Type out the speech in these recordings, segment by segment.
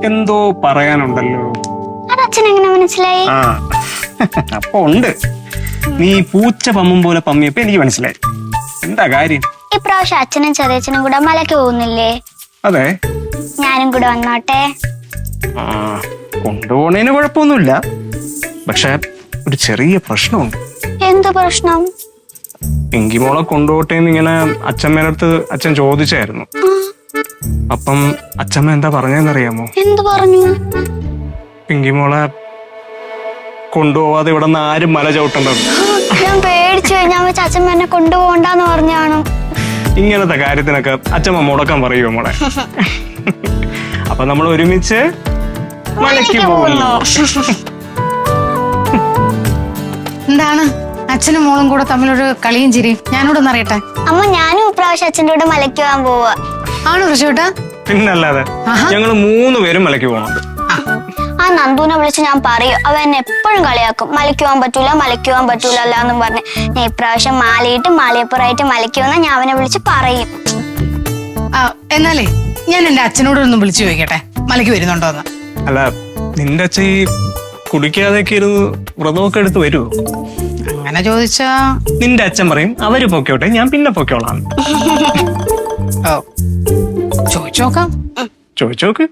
എന്തോ പറയാനുണ്ടല്ലോ. അച്ഛൻ എങ്ങനെ മനസ്സിലായി? ആ അപ്പൊ ഉണ്ട്. നീ പൂച്ച പമ്മും പോലെ പമ്മിയപ്പോ എനിക്ക് മനസ്സിലായി. എന്താ കാര്യം? ഇപ്രാവശ്യം അച്ഛനും ചെറിയച്ഛനും കൂടെ മലയ്ക്ക് പോകുന്നില്ലേ? അതെ. ഞാനും കൂടെ വന്നോട്ടെ? ആ കൊണ്ടുപോണേന് കുഴപ്പമൊന്നുമില്ല. പക്ഷെ ഒരു ചെറിയ പ്രശ്നമുണ്ട്. എന്ത് പ്രശ്നം? പിങ്കിമോളെ കൊണ്ടുപോട്ടേന്ന് ഇങ്ങനെ അച്ഛമ്മേനടുത്ത് അച്ഛൻ ചോദിച്ചായിരുന്നു. അപ്പം അച്ഛമ്മ എന്താ പറഞ്ഞെന്നറിയാമോ? എന്ത് പറഞ്ഞു? പിങ്കിമോളെ കൊണ്ടുപോവാതെ ഇവിടെ നിന്ന് ആരും മല ചവിട്ടണ്ടത്. ഞാൻ പേടിച്ചു. ഞാൻ വെച്ച് അച്ഛൻ എന്നെ കൊണ്ടുപോകണ്ടെന്ന് പറഞ്ഞാണ്. ഇങ്ങനത്തെ കാര്യത്തിനൊക്കെ അച്ഛമ്മ മുടക്കാൻ പറയുമോ മോളെ? അപ്പൊ നമ്മൾ ഒരുമിച്ച് മലയ്ക്ക് പോകുന്നു. എന്താണ് അച്ഛനും മോളും കൂടെ തമ്മിലൊരു കളിയും ചിരിയും? ഞാനോടൊന്ന് അറിയട്ടെ. അമ്മ, ഞാനും ഇപ്രാവശ്യം അച്ഛൻ്റെ കൂടെ മലയ്ക്ക് പോകാൻ പോവാ. ആണോ ഋഷിയേട്ടാ? പിന്നല്ലാതെ ഞങ്ങള് 3 പേരും മലയ്ക്ക് പോകുന്നുണ്ട്. ആ നന്ദുവിനെ വിളിച്ച് ഞാൻ പറയും. അവ എന്നെ എപ്പോഴും കളിയാക്കും. മലയ്ക്ക് പോകാൻ പറ്റൂല, മലയ്ക്ക് പോകാൻ പറ്റൂല എന്നും പറഞ്ഞ്. ഞാൻ ഇപ്രാവശ്യം മാലയിട്ട് മാലയപ്പുറമായിട്ട് മലയ്ക്ക് വന്നാൽ ഞാൻ അവനെ വിളിച്ച് പറയും. എന്നാലേ ഞാൻ എന്റെ അച്ഛനോടൊന്ന് വിളിച്ചു ചോദിക്കട്ടെ, മലയ്ക്ക് വരുന്നുണ്ടോന്ന്. അല്ല, നിന്റെ അച്ഛൻ ഈ കുടിക്കാതെയൊക്കെ ഇരുന്ന് വ്രതമൊക്കെ എടുത്ത് വരുമോ? അങ്ങനെ ചോദിച്ചാ നിന്റെ അച്ഛൻ പറയും അവര് പൊക്കോട്ടെ, ഞാൻ പിന്നെ പൊക്കോളാം. ഓ, ചോദിച്ചു നോക്കാം. ചോദിച്ചോക്ക്.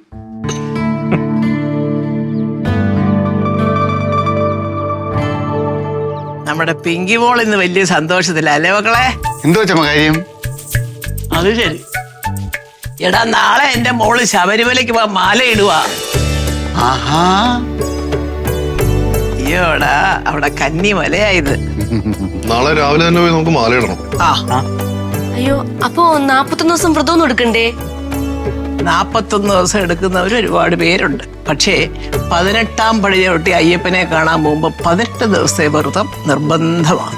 നമ്മുടെ പിങ്കി മോൾ ഇന്ന് വലിയ സന്തോഷത്തില അല്ലേ മക്കളെ? എന്തോ ചമ്മ കാര്യം? അത് ശരി. എടാ, നാളെ എന്റെ മോള് ശബരിമലയ്ക്ക് പോവാൻ മാല ഇടുവാ. ആഹാ. അയ്യോടാ, അവിടെ കന്നിമലയായത്. നാളെ രാവിലെ തന്നെ പോയി നമുക്ക് മാലയിടണം. ആ, അയ്യോ, അപ്പോ 41 ദിവസം വ്രതമൊന്നും എടുക്കണ്ടേ? 41 ദിവസം എടുക്കുന്നവർ ഒരുപാട് പേരുണ്ട്. പക്ഷേ 18-ാം പടി ചവിട്ടി അയ്യപ്പനെ കാണാൻ പോകുമ്പോ 18 ദിവസത്തെ വ്രതം നിർബന്ധമാണ്.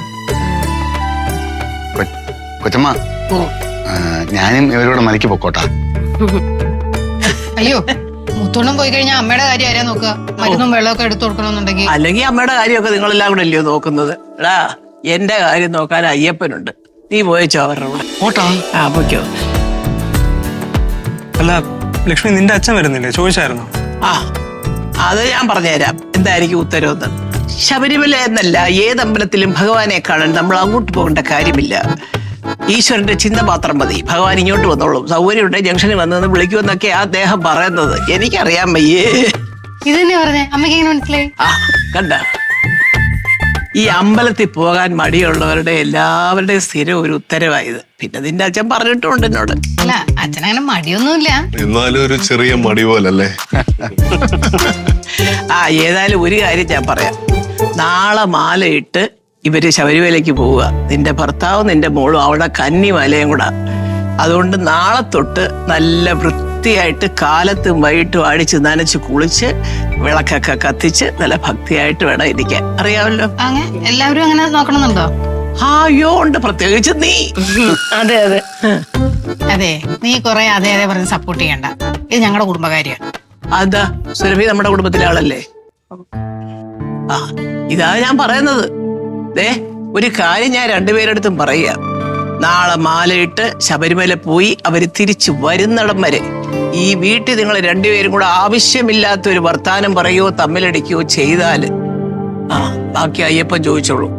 കൊച്ചമ്മ, ഞാനും ഇവരോട് മലയ്ക്ക് പൊക്കോട്ടാ. അയ്യോ, മുത്തോണം പോയി കഴിഞ്ഞാൽ അമ്മയുടെ കാര്യം ആരാ നോക്കുക? മരുന്നും വെള്ളമൊക്കെ എടുത്തു കൊടുക്കണമെന്നുണ്ടെങ്കിൽ. അല്ലെങ്കിൽ അമ്മയുടെ കാര്യമൊക്കെ നിങ്ങളെല്ലാം കൂടെ അല്ലയോ നോക്കുന്നത്? എടാ, എന്റെ കാര്യം നോക്കാൻ അയ്യപ്പനുണ്ട്. നീ പോയച്ചോ അവരുടെ കൂടെ. ഓട്ടാ. ആ, പോയിക്കോ. അല്ല ലക്ഷ്മി, നിന്റെ അച്ഛൻ വരുന്നില്ലേ? ചോദിച്ചായിരുന്നോ? ആ, അത് ഞാൻ പറഞ്ഞുതരാം എന്തായിരിക്കും ഉത്തരവെന്ന്. ശബരിമല എന്നല്ല, ഏതമ്പലത്തിലും ഭഗവാനെ കാണാൻ നമ്മൾ അങ്ങോട്ട് പോകേണ്ട കാര്യമില്ല. ഈശ്വരന്റെ ചിന്ത മാത്രം മതി. ഭഗവാൻ ഇങ്ങോട്ട് വന്നോളും. സൗകര്യമുണ്ട് ജംഗ്ഷനിൽ വന്നെന്ന് വിളിക്കുമെന്നൊക്കെയാ അദ്ദേഹം പറയുന്നത്. എനിക്കറിയാൻ വയ്യേ. ഇത് തന്നെ പറഞ്ഞേ, അമ്മയ്ക്ക് എങ്ങനെ മനസ്സിലായി? ആ, കണ്ട, ഈ അമ്പലത്തിൽ പോകാൻ മടിയുള്ളവരുടെ എല്ലാവരുടെയും സ്ഥിരം ഒരു ഉത്തരവായത്. പിന്നെ നിന്റെ അച്ഛൻ പറഞ്ഞിട്ടുണ്ട് എന്നോട്. അല്ല, അച്ഛനങ്ങനെ മടിയൊന്നുമില്ല. എന്നാലും ഒരു ചെറിയ മടി പോലല്ലേ? ആ, ഏതായാലും ഒരു കാര്യം ഞാൻ പറയാം. നാളെ മാലയിട്ട് ഇവര് ശബരിമലയ്ക്ക് പോവുക. നിന്റെ ഭർത്താവും നിന്റെ മോളും അവിടെ കന്നിമലയും കൂടെ. അതുകൊണ്ട് നാളെ തൊട്ട് നല്ല വൃത്തിയായിട്ട് കാലത്തും വൈകിട്ടും അടിച്ച് നനച്ച് കുളിച്ച് വിളക്കൊക്കെ കത്തിച്ച് നല്ല ഭക്തിയായിട്ട് വേണം ഇരിക്കാൻ. അറിയാമല്ലോ? അങ്ങനെ എല്ലാവരും അങ്ങനെ നോക്കണമെന്നുണ്ടോ? അയ്യോ, ഉണ്ട്. പ്രത്യേകിച്ച് നീ. അതെ അതെ. അതെ, നീ കൊറേ അതെ അതെ പറഞ്ഞ് സപ്പോർട്ട് ചെയ്യണ്ട. ഇത് ഞങ്ങളുടെ കുടുംബകാര്യാണ്. അതാ, സുരഭി നമ്മുടെ കുടുംബത്തിലെ ആളല്ലേ? ആ, ഇതാ ഞാൻ പറയുന്നത്. ദേ, ഒരു കാര്യം ഞാൻ രണ്ടുപേരെടുത്തും പറയുക. നാളെ മാലയിട്ട് ശബരിമല പോയി അവര് തിരിച്ചു വരുന്നിടം വരെ ഈ വീട്ടിൽ നിങ്ങൾ രണ്ടുപേരും കൂടെ ആവശ്യമില്ലാത്ത ഒരു വർത്താനം പറയുകയോ തമ്മിലടിക്കുകയോ ചെയ്താല് ബാക്കി അയ്യപ്പൻ ചോദിച്ചോളൂ.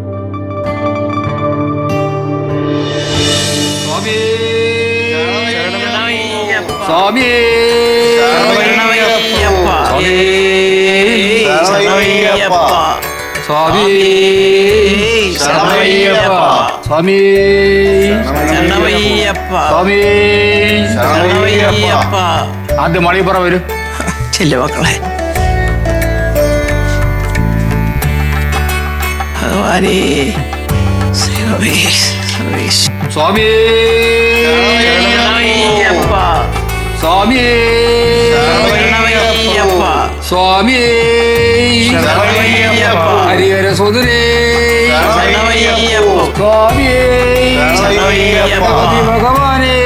ആദ്യം മണിപ്പുറ വരും. ചെല്ലു മക്കളെ. ഭഗവാനേ, സ്വാമി സ്വാമി സ്വാമി ഹരിഹര സുന്ദരേ സ്വാമി ഭഗവാനേ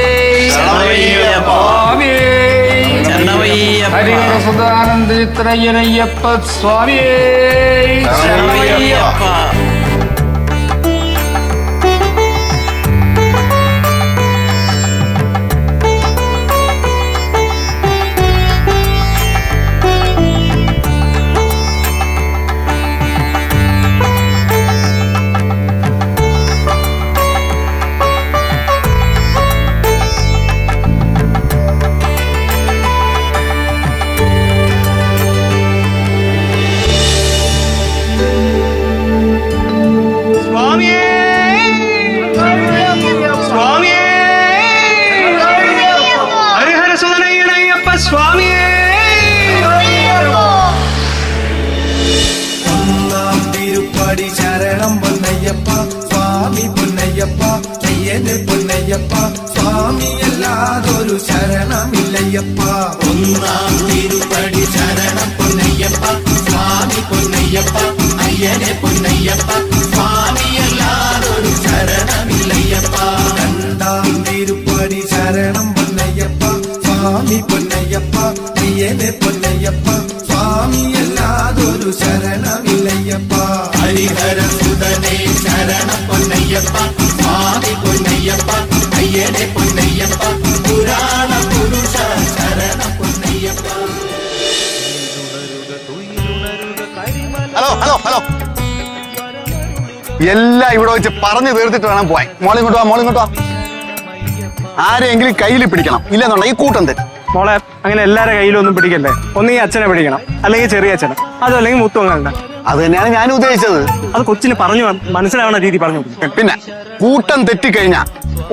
സ്വാമി ഹരിഹര സുധാനന്ദ ചിത്രയ്യനയ്യപ്പ സ്വാമി ശരണമയ്യപ്പ. തിരുപ്പടി ശരണം പൊന്നയ്യപ്പ സ്വാമി പൊന്നയ്യപ്പ അയ്യന് പൊന്നയ്യപ്പ സ്വാമി അല്ലാതൊരു ശരണമില്ലയ്യപ്പ ഒന്നാം തിരുപ്പടി ശരണം പൊന്നയ്യപ്പ സ്വാമി പൊന്നയ്യപ്പ അയ്യനെ പൊന്നയ്യപ്പ സ്വാമി അല്ലാതൊരു ശരണമില്ലയ്യപ്പ രണ്ടാം തിരുപ്പടി ശരണം പൊന്നയ്യപ്പ സ്വാമി പൊന്നയ്യപ്പ അയ്യനെ പൊന്നയ്യപ്പ സ്വാമി അല്ലാതൊരു ശരണമില്ലയ്യപ്പ ഹരിഹര സുതനേ ശരണം പൊന്നയ്യപ്പ സ്വാമി പൊന്നയ്യപ്പ അയ്യനെ പൊന്നയ്യപ്പ പുരാണ പുരുഷ ശരണം പൊന്നയ്യപ്പ. ഹലോ ഹലോ ഹലോ എല്ലാം ഇവിടെ വെച്ച് പറഞ്ഞു തീർത്തിട്ട് വേണം പോയി. മോളിങ്ങോട്ട് വാ, മോളിങ്ങോട്ട് വാ. ആരെങ്കിലും കയ്യിൽ പിടിക്കണം, ഇല്ലെന്നുണ്ടെങ്കിൽ കൂട്ടം തരും. മോളെ അങ്ങനെ എല്ലാവരുടെ കയ്യിലും ഒന്നും പിടിക്കല്ലേ. ഒന്നെങ്കിൽ അച്ഛനെ പിടിക്കണം, അല്ലെങ്കിൽ ചെറിയ അച്ഛനെ, അതും അല്ലെങ്കിൽ മുത്തുവങ്ങളുണ്ട്. അത് തന്നെയാണ് ഞാൻ ഉദ്ദേശിച്ചത്. അത് കൊച്ചിന് പറഞ്ഞു മനസ്സിലാവുന്ന രീതി പറഞ്ഞു കൊടുക്കും. പിന്നെ കൂട്ടം തെറ്റിക്കഴിഞ്ഞാൽ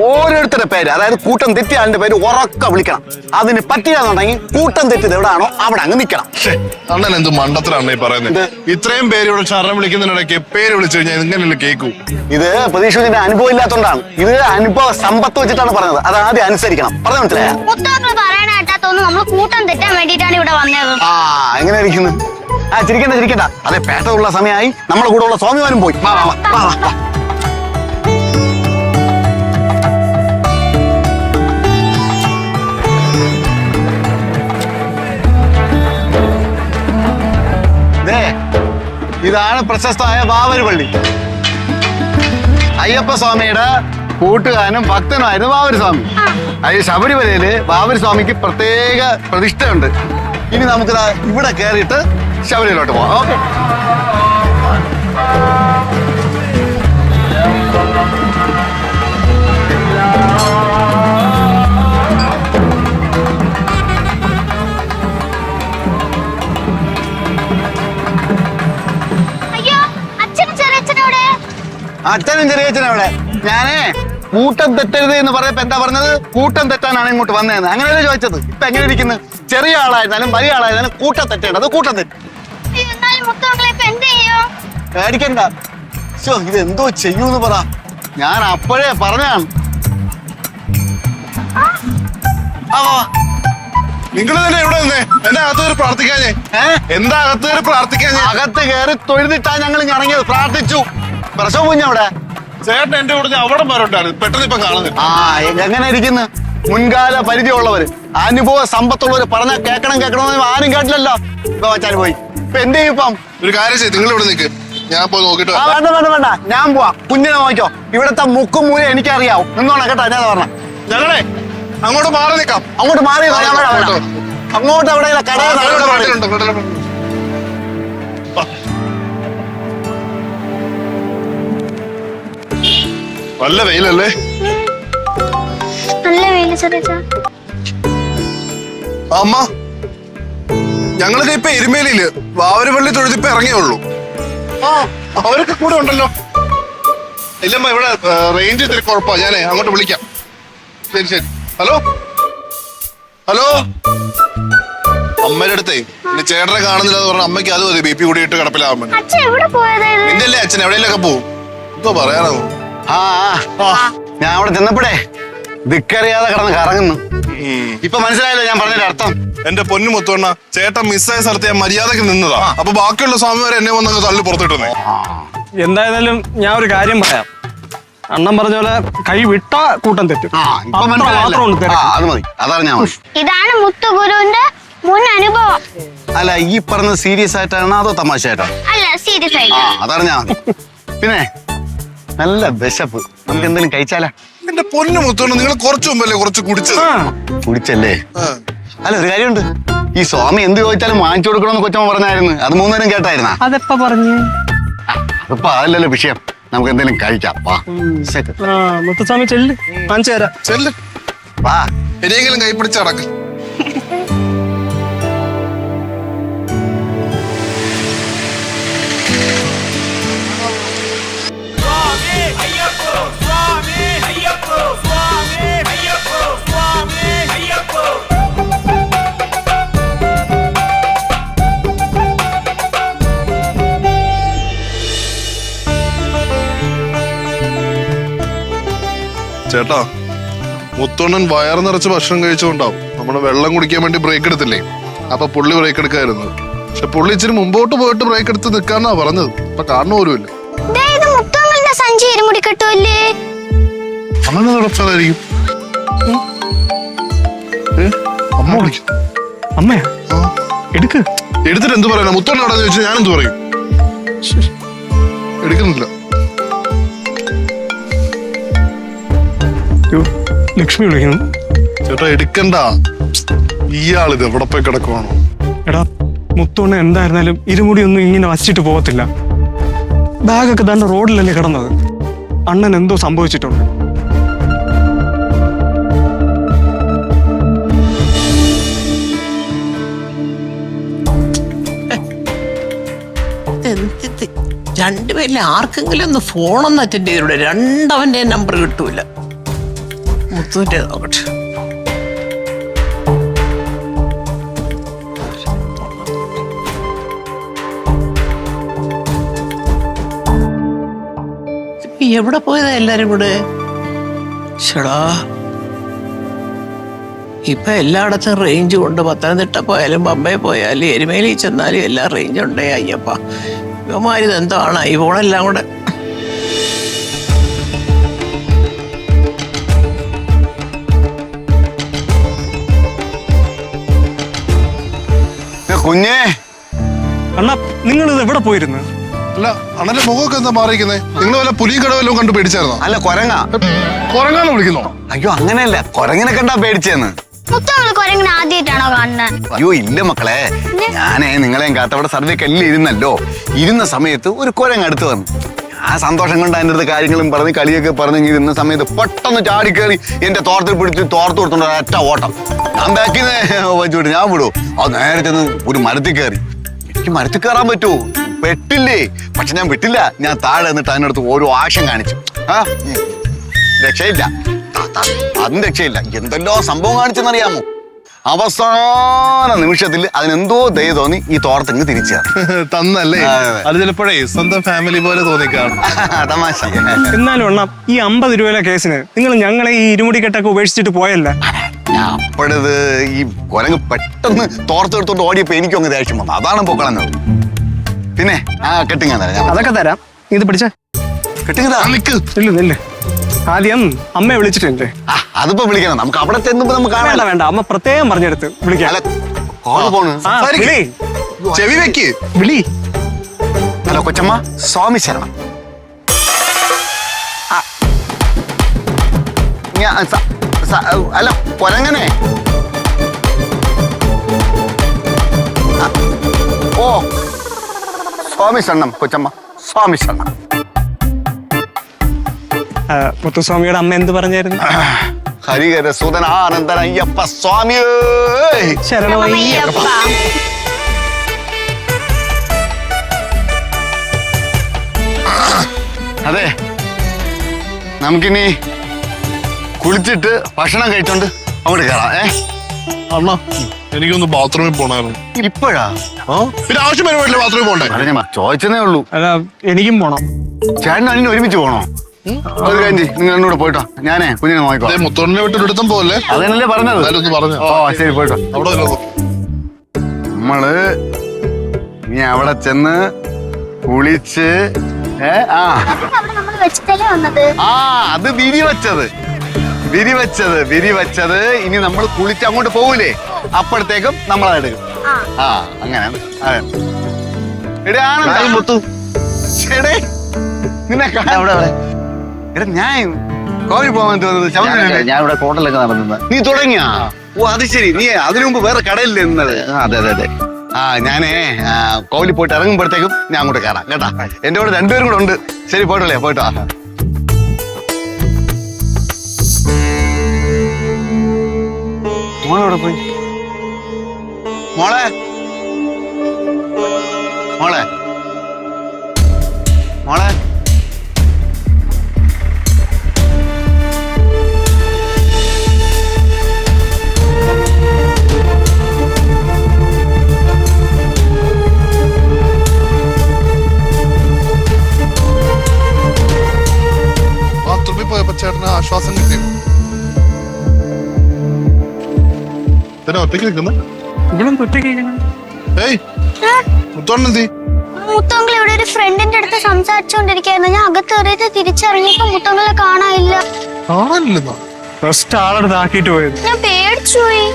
ഓരോരുത്തരുടെ പേര്, അതായത് കൂട്ടം തെറ്റിയ ആളിന്റെ പേര് ഉറക്ക വിളിക്കണം. അതിന് പറ്റിയാന്നുണ്ടെങ്കിൽ കൂട്ടം തെറ്റിയത് എവിടെയാണോ അവിടെ അങ്ങ് നിൽക്കണം. അണ്ണൻ എന്ത് മണ്ടത്തിലാണ് ഈ പറയുന്നത്? ഇത്രയും പേര് ഇവിടെ ശരണം വിളിക്കുന്നതിനിടയ്ക്ക് പേര് വിളിച്ചു കഴിഞ്ഞാൽ ഇങ്ങനെയല്ലേ കേൾക്കൂ? ഇത് പ്രതീക്ഷിച്ചതിന്റെ അനുഭവം ഇല്ലാത്തതുകൊണ്ടാണ്. ഇത് അനുഭവ സമ്പത്ത് വെച്ചിട്ടാണ് പറഞ്ഞത്. അത് ആദ്യം അനുസരിക്കണം. പറഞ്ഞു മനസ്സിലായ? മുത്തമക്കള് പറയാൻ കേട്ടാത്തൊന്നും നമ്മൾ കൂട്ടം തെറ്റാൻ വേണ്ടിയിട്ടാണ് ഇവിടെ വന്നത്. ആ എങ്ങനെ ഇരിക്കുന്നു? ആ ചിരിക്കണ്ട ചിരിക്കണ്ട. അതെ, പേട്ടയുള്ള സമയമായി. നമ്മളെ കൂടെ ഉള്ള സ്വാമിമാരും പോയി. വാ വാ വാ വാ വാ. ഇതാണ് പ്രശസ്തമായ വാവര് പള്ളി. അയ്യപ്പ സ്വാമിയുടെ കൂട്ടുകാരനും ഭക്തനുമായിരുന്നു വാവര് സ്വാമി. അത് ശബരിമലയില് വാവര് സ്വാമിക്ക് പ്രത്യേക പ്രതിഷ്ഠയുണ്ട്. ഇനി നമുക്ക് ഇവിടെ കയറിയിട്ട് ശബരിമലയിലോട്ട് പോവാം. ഓക്കെ. അച്ഛനും ചെറിയച്ഛനും അവിടെ. ഞാനേ കൂട്ടം തെറ്റരുത് എന്ന് പറഞ്ഞപ്പോ എന്താ പറഞ്ഞത്? കൂട്ടം തെറ്റാനാണ് ഇങ്ങോട്ട് വന്നതെന്ന്. അങ്ങനെയല്ലേ ചോദിച്ചത്? ഇപ്പൊ എങ്ങനെ ഇരിക്കുന്നു? ചെറിയ ആളായിരുന്നാലും വലിയ ആളായിരുന്നാലും കൂട്ടം തെറ്റേണ്ടത് കൂട്ടം തെറ്റ്. പേടിക്കണ്ട. ഇതെന്തോ ചെയ്യൂന്ന് പറ. ഞാൻ അപ്പോഴേ പറഞ്ഞാണ്. നിങ്ങൾ തന്നെ എവിടെ നിന്നേ? എന്റെ അകത്ത് കയറി പ്രാർത്ഥിക്കാഞ്ഞേ? എന്താ അകത്ത് കയറി പ്രാർത്ഥിക്കാഞ്ഞേ? അകത്ത് കയറി തൊഴുതിട്ടാ ഞങ്ങൾ ഇറങ്ങിയത്. പ്രാർത്ഥിച്ചു. പ്രസവ കുഞ്ഞവിടെ. ചേട്ടൻ എന്റെ കൂടെ അവിടെ വരണ്ടായിരുന്നു. പെട്ടെന്ന് ഇപ്പൊ കാണുന്നില്ല. ആ എങ്ങനെ ഇരിക്കുന്നു? മുൻകാല പരിചയമുള്ളവര്, അനുഭവ സമ്പത്തുള്ളവര് പറഞ്ഞാൽ കേൾക്കണം കേൾക്കണമെന്ന് ആരും കേട്ടില്ലല്ലോ. ഇപ്പൊ വച്ചാൽ പോയി. ഇപ്പൊ എന്ത് ചെയ്യും? ഇപ്പം ഒരു കാര്യം ചെയ്യും, നിങ്ങൾ ഇവിടെ നിൽക്ക്, ഞാൻ പോയി നോക്കിട്ട്. വേണ്ട വേണ്ട വേണ്ട, ഞാൻ പോവാം. കുഞ്ഞിനെ നോക്കിക്കോ. ഇവിടത്തെ മുക്കും മൂലം എനിക്കറിയാവും. നിന്നോണം കേട്ടോ. ഞാൻ പറഞ്ഞ ഞങ്ങളെ അങ്ങോട്ട് മാറി നിൽക്കാം. അങ്ങോട്ട് മാറി അങ്ങോട്ട് അവിടെ കട. നല്ല വെയിലല്ലേ? നല്ല വെയില് ചെറിയ. അമ്മ, ഞങ്ങളൊക്കെ ഇപ്പൊ എരുമേലിയില് വാവരുപള്ളി തൊഴുതിപ്പോ ഇറങ്ങിയുള്ളൂ. ആ അവരൊക്കെ കൂടെ ഉണ്ടല്ലോ. ഇല്ലമ്മ, ഇവിടെ റേഞ്ച് ഇത്തിരി കുഴപ്പമാണ്. ഞാനേ അങ്ങോട്ട് വിളിക്കാം. ശരി ശരി. Hello hello. അമ്മയുടെ അടുത്തേ ഇനി ചേട്ടനെ കാണുന്നില്ല എന്ന് പറഞ്ഞ അമ്മയ്ക്ക് അത് മതി. BP കൂടിയിട്ട് കിടപ്പിലാവാൻ വേണ്ടി. നിന്റെ അല്ലേ അച്ഛൻ എവിടെയെങ്കിലൊക്കെ പോവും. എന്തോ പറയാനോ? ആ ഞാൻ അവിടെ ചെന്നപ്പോഴേ ദിക്കറിയാതെ കിടന്ന് കറങ്ങുന്നു. ഇപ്പൊ മനസ്സിലായല്ലോ ഞാൻ പറഞ്ഞതിന്റെ അർത്ഥം. എന്റെ പൊന്നു മുത്തോണ്ണ, ചേട്ടൻ മിസ്സായ സ്ഥലത്ത് ഞാൻ മര്യാദക്ക് നിന്നതാ. അപ്പൊ ബാക്കിയുള്ള സ്വാമിമാരെ എന്നെ വന്നങ്ങ് തള്ളി പുറത്തിട്ടുന്നേ. എന്തായാലും ഞാൻ ഒരു കാര്യം പറയാം. അണ്ണൻ പറഞ്ഞ പോലെ കൈ വിട്ട കൂട്ടം തെറ്റും. അത് മതി, അതറിഞ്ഞാ മതി. ഇതാണ് മുത്തുഗുരുവിന്റെ മുൻ അനുഭവം. അല്ല, ഈ പറഞ്ഞത് സീരിയസ് ആയിട്ടാണോ അതോ തമാശ ആയിട്ടാണോ? അല്ല, സീരിയസ് ആയിട്ട്. അതറിഞ്ഞാ മതി. പിന്നെ നല്ല വിശപ്പ്. നമുക്ക് എന്തെങ്കിലും കഴിച്ചാലാ? എന്റെ പൊന്നു മുത്തോണ്ണ, നിങ്ങൾ കുറച്ചു മുമ്പല്ലേ കുറച്ച് കുടിച്ചത്? കുടിച്ചല്ലേ? അല്ല, ഒരു കാര്യമുണ്ട്. ഈ സ്വാമി എന്ത് ചോദിച്ചാലും വാങ്ങിച്ചു കൊടുക്കണമെന്ന് കൊച്ചമ്മ പറഞ്ഞായിരുന്നു. അത് 3 നേരം കേട്ടായിരുന്ന? അതെപ്പ പറഞ്ഞു? അതിപ്പോ അതല്ലല്ലോ വിഷയം. നമുക്ക് എന്തെങ്കിലും കഴിക്കാം. വാ. മുത്തുസ്വാമി ചെല്ല്, കാണിച്ചു തരാം. ചെല്ല്, വാ. ഇനിയെങ്കിലും കൈ പിടിച്ച് അടക്ക്. ചേട്ടാ, മുത്തോണ്ണൻ വയറ് നിറച്ച് ഭക്ഷണം കഴിച്ചുകൊണ്ടാവും നമ്മള് വെള്ളം കുടിക്കാൻ വേണ്ടി ബ്രേക്ക് എടുത്തില്ലേ, അപ്പൊ പുള്ളി ബ്രേക്ക് എടുക്കായിരുന്നു. പക്ഷെ പുള്ളി ഇച്ചിരി മുമ്പോട്ട് പോയിട്ട് ബ്രേക്ക് എടുത്ത് നിൽക്കാന്നാ പറഞ്ഞത്. ഇപ്പൊ കാണുന്ന പോലുമില്ല. സഞ്ചി ഇരുമുടി കെട്ടുമല്ലേ? അങ്ങനെ ഉറപ്പായിരിക്കും. അമ്മ വിളിക്കും. അമ്മയാ എടുക്ക്. എടുത്തിട്ട് എന്ത് പറയാനാ? മുത്തോണ്ണ അവിടെ ചോദിച്ചാൽ ഞാൻ എന്ത് പറയും? എടുക്കുന്നില്ല. ലക്ഷ്മി വിളിക്കണം. ചേട്ടാ എടുക്കണ്ട. ഇയാളിത് എവിടെ പോയി കിടക്കുവാണോ? എടാ മുത്തോണ്ണ എന്തായിരുന്നാലും ഇരുമുടി ഒന്നും ഇങ്ങനെ വച്ചിട്ട് പോകത്തില്ല. ബാഗൊക്കെ തന്നെ റോഡിലല്ലേ കിടന്നത്. അണ്ണൻ എന്തോ സംഭവിച്ചിട്ടുണ്ട്. രണ്ടുപേരിലെ ആർക്കെങ്കിലും ഒന്ന് ഫോണൊന്ന് അറ്റൻഡ് ചെയ്തൂടെ? രണ്ടവന്റെ നമ്പർ കിട്ടൂല. മുത്തൂന്റെ നോക്കട്ടെ. എവിടെ പോയതാ എല്ലാരും കൂടെ? ഷടാ, ഇപ്പൊ എല്ലായിടത്തും റേഞ്ച് കൊണ്ട്. പത്തനംതിട്ട പോയാലും ബമ്പേ പോയാലും എരുമേലി ചെന്നാലും എല്ലാം റേഞ്ച് ഉണ്ടേ. അയ്യപ്പ, ഇവന്മാരിത് എന്താണ് ഈ ഫോണെല്ലാം കൂടെ? കുഞ്ഞേ, അണ്ണ നിങ്ങൾ ഇത് എവിടെ പോയിരുന്നു? അല്ല, അണ്ണന്റെ മുഖമൊക്കെ എന്താ മാറിയിരിക്കുന്നേ? നിങ്ങൾ വല്ല പുലിയും കടവല്ലോ കണ്ടു പേടിച്ചായിരുന്നോ? അല്ല കൊരങ്ങ. കൊറങ്ങാന്ന് വിളിക്കുന്നോ? അയ്യോ അങ്ങനെയല്ല, കൊരങ്ങനെ കണ്ടാ പേടിച്ചെന്ന്. കൊരങ്ങനെ ആദ്യമായിട്ടാണോ കാണുന്നത്? അയ്യോ ഇല്ല മക്കളെ, ഞാനേ നിങ്ങളെയും കാത്തവിടെ സർവേക്ക് എല്ലാം ഇരുന്നല്ലോ. ഇരുന്ന സമയത്ത് ഒരു കുരങ്ങ് അടുത്ത് വന്നു. ആ സന്തോഷം കൊണ്ട് അതിൻ്റെ അടുത്ത് കാര്യങ്ങളും പറഞ്ഞ് കളിയൊക്കെ പറഞ്ഞ് ഇരുന്ന സമയത്ത് പെട്ടെന്ന് ചാടിക്കേറി എന്റെ തോർത്തിൽ പിടിച്ച് തോർത്ത് കൊടുത്തോണ്ട് ഒറ്റ ഓട്ടം. ഞാൻ ബാക്കിൽ നിന്ന് വെച്ചുവിട്ട് ഞാൻ വിടുവോ? അത് നേരെ ചെന്ന് ഒരു മരത്തിൽ കയറി. എനിക്ക് മരത്തിൽ കയറാൻ പറ്റുമോ? പെട്ടില്ലേ. പക്ഷെ ഞാൻ വിട്ടില്ല. ഞാൻ താഴെ നിന്നിട്ട് അതിനടുത്ത് ഓരോ ആക്ഷൻ കാണിച്ചു. രക്ഷയില്ല, അതും രക്ഷയില്ല. എന്തെല്ലോ സംഭവം കാണിച്ചെന്നറിയാമോ? അവസാന നിമിഷത്തിൽ അതിനെന്തോ ദയ തോന്നി ഈ തോർത്തങ്ങ് തിരിച്ചു തന്നല്ലേ? അത് ചിലപ്പോഴേ സ്വന്തം ഫാമിലി പോലെ തോന്നിക്കാണും. തമാശ. എന്നാലും അണ്ണ, ഈ 50 രൂപയിലെ കേസിന് നിങ്ങൾ ഞങ്ങളെ ഈ ഇരുമുടി കെട്ടൊക്കെ ഉപേക്ഷിച്ചിട്ട് പോയല്ല. അപ്പോഴത് ഈ കുരങ്ങ് പെട്ടെന്ന് തോർത്തെടുത്തോണ്ട് ഓടിയപ്പോ എനിക്കും അങ്ങ് ദേഷ്യം വന്നു. അതാണ് പൊക്കളഞ്ഞത്. പിന്നെ കെട്ടിങ്ങാ തരാം. അതൊക്കെ തരാം. ഇത് പിടിച്ച കെട്ടിങ്ങതാ. ഇല്ല ആദ്യം അമ്മയെ വിളിച്ചിട്ടുണ്ട്. അതിപ്പോ വിളിക്കണം. നമുക്ക് അവിടെ ചെന്നുമ്പോ നമുക്ക് വേണ്ട വേണ്ട, അമ്മ പ്രത്യേകം പറഞ്ഞെടുത്ത് വിളിക്കാം. ചെവി വെക്ക്. വിളി. ഹലോ കൊച്ചമ്മ, സ്വാമി ശരണം. അല്ല കൊരങ്ങനെ. ഓ സ്വാമി ശരണം കൊച്ചമ്മ, സ്വാമി ശരണം. മുത്തുസ്വാമിയുടെ അമ്മ എന്ത് പറഞ്ഞായിരുന്നു? ഹരിഹര സുതനാനന്ദൻ അയ്യപ്പ സ്വാമി ശരണമയ്യപ്പ. അതെ, നമുക്കിനി കുളിച്ചിട്ട് ഭക്ഷണം കഴിച്ചോണ്ട് അങ്ങോട്ട് കയറാം. അണ്ണ, എനിക്കൊന്ന് ബാത്റൂമിൽ പോണായിരുന്നു. ഇപ്പോഴാ? പിന്നെ ആവശ്യം വരുമ്പോഴല്ലേ ബാത്റൂമിൽ പോണ്ടേ? അല്ല ഞാൻ ചോദിച്ചതേ ഉള്ളൂ. അല്ല, എനിക്കും പോണം. ചേട്ടനും അനിയനും ഒരുമിച്ച് പോണോ? ഒരു കാര്യം ചെയ്യ്, നിങ്ങൾ എന്നോട് പോയിട്ടോ. ഞാനേ കുഞ്ഞിനെ നോക്കിക്കോ. മുത്തോണിനെ വിട്ട് എടുത്തും പോലെ അതല്ലേ പറഞ്ഞത്. പറഞ്ഞു. ഓ ശരി, പോയിട്ടോ. അവിടെ നമ്മള് ഇനി അവിടെ ചെന്ന് കുളിച്ച് അത് വിരിവച്ചത് ഇനി നമ്മൾ കുളിച്ച് അങ്ങോട്ട് പോകൂലേ, അപ്പോഴത്തേക്കും നമ്മളതെടുക്കും. അങ്ങനെ നിന്നെ ഞാൻ കോഴി പോകാൻ തോന്നുന്നത്. ഞാൻ ഇവിടെ ഹോട്ടലൊക്കെ നടന്നത്. നീ തുടങ്ങിയാ? ഓ അത് ശരി. നീ അതിനു മുമ്പ് വേറെ കടയില്ലേ നിന്നത്? അതെ അതെ അതെ. ഞാനേ കോവിലി പോയിട്ട് ഇറങ്ങുമ്പോഴത്തേക്കും ഞാൻ അങ്ങോട്ട് കയറാം കേട്ടാ. എന്റെ കൂടെ രണ്ടുപേരും കൂടെ ഉണ്ട്. ശരി പോയിട്ടല്ലേ, പോയിട്ടോ. മോളെവിടെ പോയി? മോളെ മോളെ മോളെ ബാത്റൂമിൽ പോയപ്പോ ചേട്ടന് ആശ്വാസം കിട്ടിയോ? ഒറ്റയ്ക്ക് നിൽക്കുന്നത് ഇവിടെ ഒറ്റയ്ക്ക് ഏയ് മുത്തോണെന്തി മുത്തോങ്കൾ ഇവിടെ ഒരു ഫ്രണ്ടിന്റെ അടുത്ത് സംസാരിച്ചുകൊണ്ടിരിക്കുകയായിരുന്നു. ഞാൻ അകത്ത് കയറിയിട്ട് തിരിച്ചറിഞ്ഞപ്പോ മുത്തോങ്കളെ കാണാനില്ല. കാണാനില്ലെന്നോ? ഫസ്റ്റ് ആളെടുത്ത് ആക്കിയിട്ട് പോയത്. ഞാൻ പേടിച്ചുപോയി.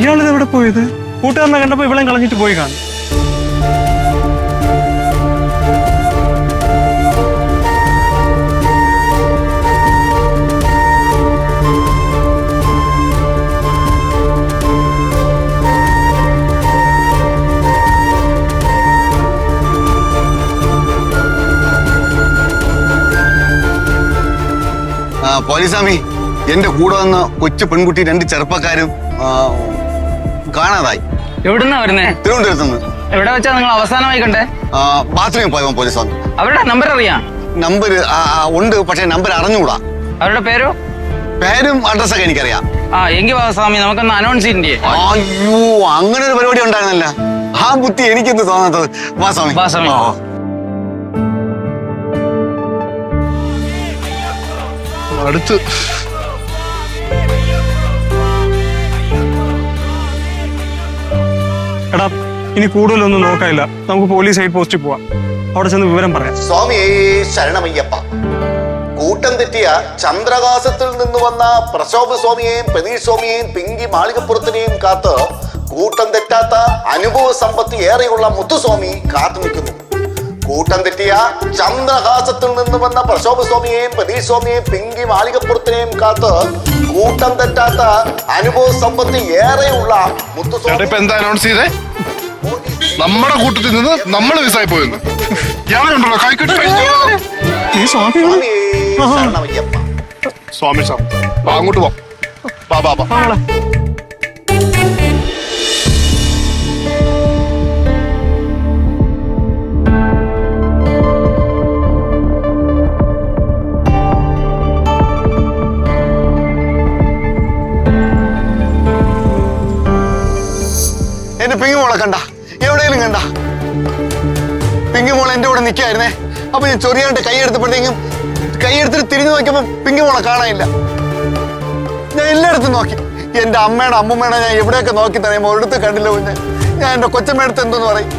ഇയാളിത് എവിടെ പോയത്? കൂട്ടുകാരനെ കണ്ടപ്പോ ഇവിടെ കളഞ്ഞിട്ട് പോയി കാണും. പോലീസാമി, എന്റെ കൂടെ വന്ന കൊച്ചു പെൺകുട്ടി 2 ചെറുപ്പക്കാരും കാണാതായി. എവിടുന്നാ വരുന്നേ? തിരുവനന്തപുരത്തുനിന്ന്. എവിടെ വെച്ചാ നിങ്ങൾ അവസാനമായി കണ്ടേ? ബാത്റൂമിൽ പോയവൻ പോലീസാമി. അവരുടെ നമ്പർ അറിയാം? നമ്പർ ഉണ്ട്, പക്ഷെ നമ്പർ അറിഞ്ഞുകൂടാ. അവരുടെ പേരോ? പേരും അഡ്രസ്സൊക്കെ എനിക്കറിയാം. എങ്കിൽ സ്വാമി നമുക്കൊന്ന് അനൗൺസ് ചെയ്യണ്ടേ? അയ്യോ, അങ്ങനെ ഒരു പരിപാടി ഉണ്ടായിരുന്നല്ല. ആ ബുദ്ധി എനിക്കെന്ത് തോന്നാത്തത്? വാ സ്വാമി. അടുത്ത് എടാ, ഇനി കൂടുതലൊന്നും നോക്കാനില്ല. നമുക്ക് പോലീസ് ഹെഡ് പോസ്റ്റിൽ പോവാം. അവിടെ ചെന്ന് വിവരം പറയാം. സ്വാമിയേ ശരണമയ്യപ്പ. കൂട്ടം തെറ്റിയ ചന്ദ്രകാശത്തിൽ നിന്ന് വന്ന പ്രശോഭ സ്വാമിയെയും പ്രതീഷ് സ്വാമിയെയും പിങ്കി മാളികപ്പുറത്തിനെയും കാത്ത് കൂട്ടം തെറ്റാത്ത അനുഭവ സമ്പത്ത് ഏറെയുള്ള മുത്തുസ്വാമി കാത്തു നിൽക്കുന്നു. കൂട്ടം തെറ്റിയ ചന്ദ്രഹാസത്തിൽ നിന്ന് വന്ന പ്രശോഭ സ്വാമിയെയും പ്രതീഷ് സ്വാമിയെയും പിങ്കി മാളികപ്പുറത്തിനെയും കാത്ത് കൂട്ടം തെറ്റാത്ത അനുഭവ സമ്പത്ത് ഏറെയുള്ള മുത്തുസ്വാമി. ഇപ്പൊ എന്താ അനൗൺസ് ചെയ്തേ? നമ്മുടെ കൂട്ടത്തിൽ നിന്ന് നമ്മൾ മിസ്സായി പോയെന്ന്. ഞാനുണ്ടല്ലോ കൈക്കെട്ടി സ്വാമി സാർ, അങ്ങോട്ട് പോ. എന്റെ പിങ്ങിമോളെ കണ്ട? എവിടെയെങ്കിലും കണ്ട? പിങ്ങിമോളെ എന്റെ കൂടെ നിൽക്കായിരുന്നേ. അപ്പൊ ഞാൻ ചൊറിയാണ്ട് കൈയെടുത്തിട്ട് തിരിഞ്ഞു നോക്കിയപ്പോ പിങ്ങിമോളെ കാണാനില്ല. ഞാൻ എല്ലായിടത്തും നോക്കി. എന്റെ അമ്മയുടെ അമ്മൂമ്മയുടെ ഞാൻ എവിടെയൊക്കെ നോക്കി തടയുമ്പോ ഒരിടത്ത് കണ്ടില്ല. കുഞ്ഞെ ഞാൻ എന്റെ കൊച്ചമ്മയുടെ എന്തോന്ന് പറയും,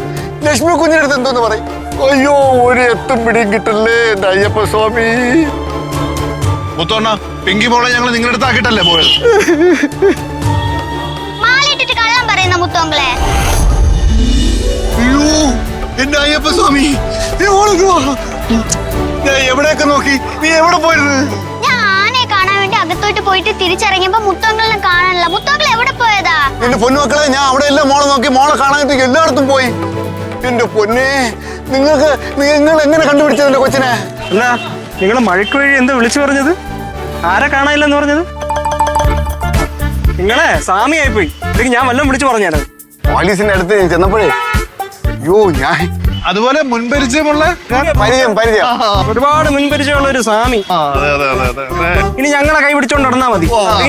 ലക്ഷ്മി കുഞ്ഞിന്റെ അടുത്ത് എന്തോന്ന് പറയും. അയ്യോ, ഒരു എത്തും പിടിയും കിട്ടില്ലേ എന്റെ അയ്യപ്പ സ്വാമി. മുത്തോണ്ണ, പിങ്കി മോളെ ഞങ്ങൾ നിങ്ങളുടെ അടുത്ത് ആക്കിയിട്ടല്ലേ പോയത്? മാലയിട്ടിട്ട് കള്ളം പറയുന്ന മുത്തോങ്കളെ. അയ്യോ, എന്റെ അയ്യപ്പ സ്വാമി, ഞാൻ എവിടെയൊക്കെ നോക്കി. നീ എവിടെ പോയിരുന്നു? ഞാൻ ആനയെ കാണാൻ വേണ്ടി അകത്തോട്ട് പോയിട്ട് തിരിച്ചിറങ്ങിയപ്പോ മുത്തോങ്കളെ കാണാനില്ല. മുത്തോങ്കൾ എവിടെ പോയതാ? എന്റെ പൊന്നുമക്കളെ, ഞാൻ അവിടെ എല്ലാം മോളെ നോക്കി. മോളെ കാണാനായിട്ട് എല്ലായിടത്തും പോയി. എന്റെ പൊന്നെ, നിങ്ങൾ എങ്ങനെ കണ്ടുപിടിച്ചത് എന്റെ കൊച്ചിനെ? അല്ല, നിങ്ങളെ മഴയ്ക്ക് വഴി എന്താ വിളിച്ചു പറഞ്ഞത്? ആരെ കാണാനില്ലെന്ന് പറഞ്ഞത്? നിങ്ങളെ സ്വാമിയായി പോയി. ഇല്ലെങ്കിൽ ഞാൻ വല്ലതും വിളിച്ചു പറഞ്ഞാലോ? പോലീസിന്റെ അടുത്ത് ചെന്നപ്പോഴേ അയ്യോ, ഞാൻ അതുപോലെ മുൻപരിചയമുള്ള പരിചയം ഒരുപാട് മുൻപരിചയമുള്ള ഒരു സ്വാമി. ഇനി ഞങ്ങളെ കൈ പിടിച്ചോണ്ട് നടന്നാ മതി.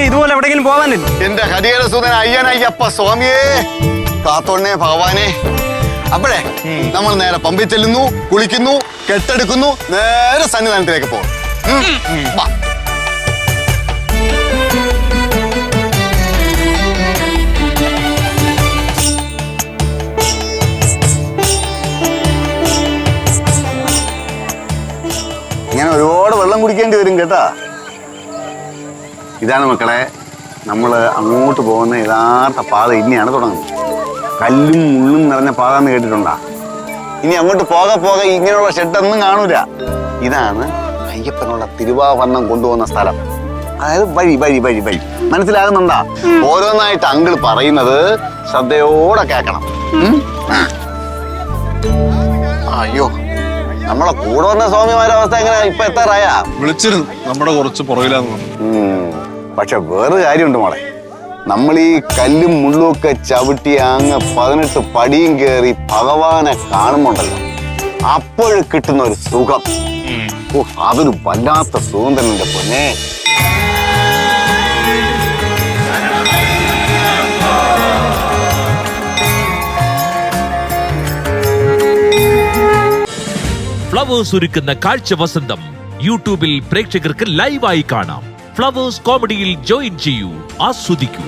ഇതുപോലെ എവിടെയെങ്കിലും പോകാനില്ല. എന്റെ ഹരിഹരസൂതൻ അയ്യനയ്യപ്പ സ്വാമിയേ, കാത്തോണ്ണേ ഭഗവാനെ. അപ്പോഴേ നമ്മൾ നേരെ പമ്പിൽ ചെല്ലുന്നു, കുളിക്കുന്നു, കെട്ടെടുക്കുന്നു, നേരെ സന്നിധാനത്തിലേക്ക് പോകും. ഇങ്ങനെ ഒരുപാട് വെള്ളം കുടിക്കേണ്ടി വരും കേട്ടാ. ഇതാണ് മക്കളെ, നമ്മൾ അങ്ങോട്ട് പോകുന്ന യഥാർത്ഥ പാത ഇനിയാണ് തുടങ്ങുന്നത്. കല്ലും മുള്ളും നിറഞ്ഞ പാത എന്ന് കേട്ടിട്ടുണ്ടാ? ഇനി അങ്ങോട്ട് പോകെ ഇങ്ങനെയുള്ള ഷെഡൊന്നും കാണൂല. ഇതാണ് അയ്യപ്പനുള്ള തിരുവാഭരണം കൊണ്ടുപോകുന്ന സ്ഥലം. അതായത് വഴി വഴി വഴി വഴി മനസ്സിലാകുന്നുണ്ടാ? ഓരോന്നായിട്ട് അങ്കിൾ പറയുന്നത് ശ്രദ്ധയോടെ കേൾക്കണം. അയ്യോ, നമ്മളെ കൂടെ വന്ന സ്വാമിമാരുടെ അവസ്ഥ എങ്ങനെ? ഇപ്പൊ എത്താറായ? വിളിച്ചിരുന്നു, നമ്മുടെ കുറച്ച് പുറകിലാന്ന് പറഞ്ഞു. പക്ഷെ വേറൊരു കാര്യമുണ്ട് മോളെ. നമ്മൾ ഈ കല്ലും മുള്ളും ഒക്കെ ചവിട്ടി അങ്ങ് 18 പടിയും കയറി ഭഗവാനെ കാണുമ്പോണ്ടല്ലോ, അപ്പോഴും കിട്ടുന്ന ഒരു സുഖം. അതൊരു വല്ലാത്ത സുഖം തന്നെ എന്റെ പൊന്നെ. ഫ്ലവേഴ്സ് ഒരുക്കുന്ന കാഴ്ച വസന്തം യൂട്യൂബിൽ പ്രേക്ഷകർക്ക് ലൈവായി കാണാം. ഫ്ലവേഴ്സ് കോമഡിയിൽ ജോയിൻ ചെയ്യൂ, ആസ്വദിക്കൂ.